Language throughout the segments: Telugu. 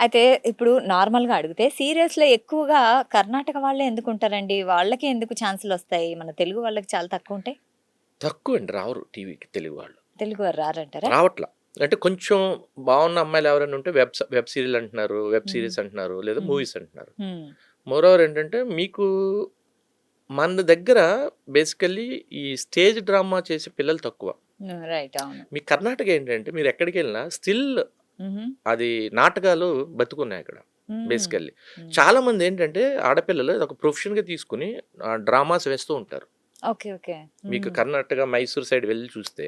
అయితే ఇప్పుడు నార్మల్‌గా అడిగితే సీరియల్స్‌లో ఎక్కువగా కర్ణాటక వాళ్ళే ఎందుకుంటారండి? వాళ్ళకే ఎందుకు ఛాన్సులొస్తాయి? మన తెలుగు వాళ్ళకి చాలా తక్కువుంటాయి. తక్కువండి రావరు టీవీకి తెలుగు వాళ్ళు. తెలుగు వారు రారంటారా? రావట్ల. అంటే కొంచెం బావున్న అమ్మాయిలు ఎవరైనా ఉంటే వెబ్ సీరియల్ అంటున్నారు, వెబ్ హ్మ్. సీరీస్ అంటున్నారు, లేదా హ్మ్. మూవీస్ అంటున్నారు. హ్మ్. మోరోవర్ ఏంటంటే మీకు మన దగ్గర బేసికల్లీ ఈ స్టేజ్ డ్రామా చేసే పిల్లలు తక్కువ. హ్మ్. రైట్. అవును. మీ కర్ణాటక ఏంటంటే మీరెక్కడికెళ్ళినా స్టిల్ హుహు. అది నాటకాలు బతికున్నాయక్కడ హ్మ్. బేసికల్లీ. హ్మ్. చాలామందేంటంటే ఆడపిల్లలు అదొక ప్రొఫెషన్‌గా తీసుకొని డ్రామాస్ వేస్తూ ఉంటారు. ఓకే. ఓకే. మీకు హ్మ్. కర్ణాటక, మైసూర్ సైడ్ వెళ్లి చూస్తే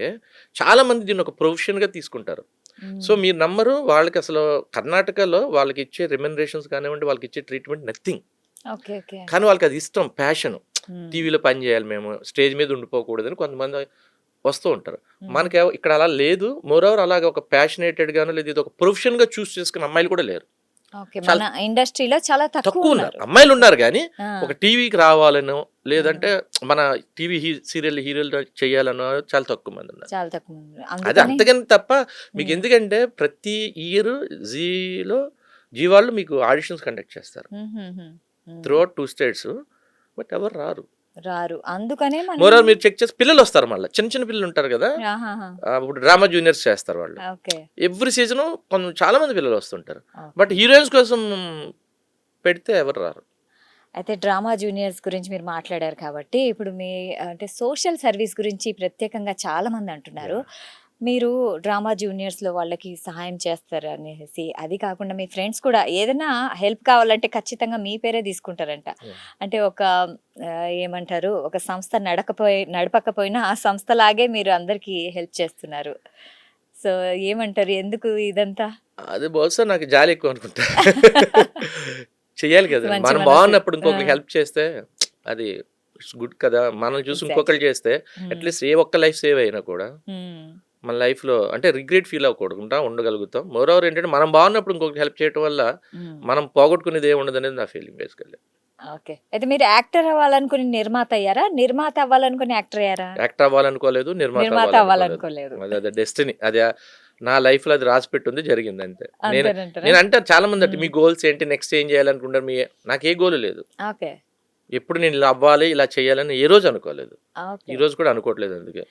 చాలామంది దీన్నొక ప్రొఫెషన్‌గా తీసుకుంటారు. సో, హ్మ్. మీరు నమ్మరు వాళ్ళకసలు కర్ణాటకలో వాళ్ళకిచ్చే రెమ్యునరేషన్స్ కానివ్వండి, వాళ్ళకిచ్చే ట్రీట్‌మెంట్ నథింగ్. ఓకే. ఓకే. కానీ వాళ్ళకది ఇష్టం, ప్యాషను. హ్మ్. టీవీలో పని జేయాలి మేము, స్టేజ్ మీద ఉండిపోకూడదని కొంతమంది వస్తూ ఉంటారు. హ్మ్. మనకేమో ఇక్కడ అలా లేదు. మోరోవర్ అలాగా ఒక ప్యాషనేటెడ్‌గానో లేదా ఇదొక ప్రొఫెషన్‌గా చేసుకున్న అమ్మాయిలు కూడా లేరు. ఓకే. మన చాలా ఇండస్ట్రీలో చాలా తక్కువున్నారు. తక్కువున్నారు. ఓకే. అమ్మాయిలున్నారు గానీ, ఆ! ఒక టీవీకి రావాలనో, ఆ! లేదంటే మన టీవీ సీరియల్ హీరోలుగా చేయాలనో చాలా తక్కువ మందున్నారు. చాలా తక్కువున్నారు. అది అందుకని అంతకని తప్ప హ్మ్. మీకెందుకంటే ప్రతి ఇయరు జీలో జీ వాళ్ళు మీకు ఆడిషన్స్ కండక్ట్ చేస్తారు. హుహుహు. హ్మ్. Throughout 2 states. బట్ ఎవరు రారు. రారు. అందుకనే మనం మోరోవర్ మీరు చెక్ చేసి పిల్లలొస్తారు మళ్ళా. చిన్న చిన్న పిల్లలుంటారు గదా! ఆహాహా! ఇప్పుడు డ్రామా జూనియర్స్ చేస్తారు వాళ్ళు. ఓకే. ఎవ్రి సీజను చాలా మంది పిల్లలొస్తుంటారు. But okay. హీరోయిన్స్ కోసం పెడితే ఎవరు రారు. అయితే డ్రామా జూనియర్స్ గురించి మీరు మాట్లాడారు కాబట్టి, ఇప్పుడు మీ అంటే సోషల్ సర్వీస్ గురించి ప్రత్యేకంగా చాలామంది అంటున్నారు. యాహ్! మీరు డ్రామా జూనియర్స్‌లో వాళ్ళకి సహాయం చేస్తారనేసి, అది కాకుండా మీ ఫ్రెండ్స్ కూడా ఏదైనా హెల్ప్ కావాలంటే ఖచ్చితంగా మీ పేరే తీసుకుంటారంట. యాహ్! అంటే ఒక ఏమంటారు? ఒక సంస్థ నడపకపోయినా ఆ సంస్థలాగే మీరు అందరికీ హెల్ప్ చేస్తున్నారు. సో, ఏమంటారు? ఎందుకు ఇదంతా? అది బహుశా నాకు జాలి ఎక్కువనుకుంటా. చెయ్యాలి కదండీ. మంచి మనం మనసు. బాగున్నప్పుడు ఆ! ఇంకొకరికి హెల్ప్ చేస్తే అది ఇట్స్ గుడ్ కదా! మనల్ని చూసి ఎగ్జాక్ట్‌లీ. ఇంకొకళ్ళు చేస్తే హ్మ్. అట్‌లీస్ట్ ఏ ఒక్క లైఫ్ సేవ్ అయినా కూడా హ్మ్. మన లైఫ్‌లో అంటే రిగ్రెట్ ఫీల్ అవ్వకుండా ఉండగలుగుతాం. మోరోవర్ ఏంటంటే మనం బాగున్నప్పుడు ఇంకొకరికి హెల్ప్ చేయటం వల్ల హ్మ్. మనం పోగొట్టుకునేది ఏముండదనేది నా ఫీలింగ్ బేసికల్లీ. ఓకే. అయితే మీరు యాక్టర్ అవ్వాలనుకుని నిర్మాత అయ్యారా? నిర్మాత అవ్వాలనుకుని యాక్టర్ అయ్యారా? యాక్టర్ అవ్వాలనుకోలేదు, నిర్మాత నిర్మాత అవ్వాలనుకోలేదు. అవ్వాలనుకోలేదు. అది డెస్టినీ. అది నా లైఫ్‌లో అది రాసిపెట్టుంది జరిగిందంతే. నేను అంతేనంటారా? నేనంటాను చాలామంది హ్మ్. మీ గోల్స్ ఏంటి? నెక్స్ట్ ఏం చేయాలనుకుంటారు? నాకే గోల్ లేదు. ఓకే. ఎప్పుడు నేను ఇలా అవ్వాలి, ఇలా చేయాలని ఏ రోజు అనుకోలేదు. ఓకే. ఈ రోజు కూడా అనుకోవట్లేదు అందుకే.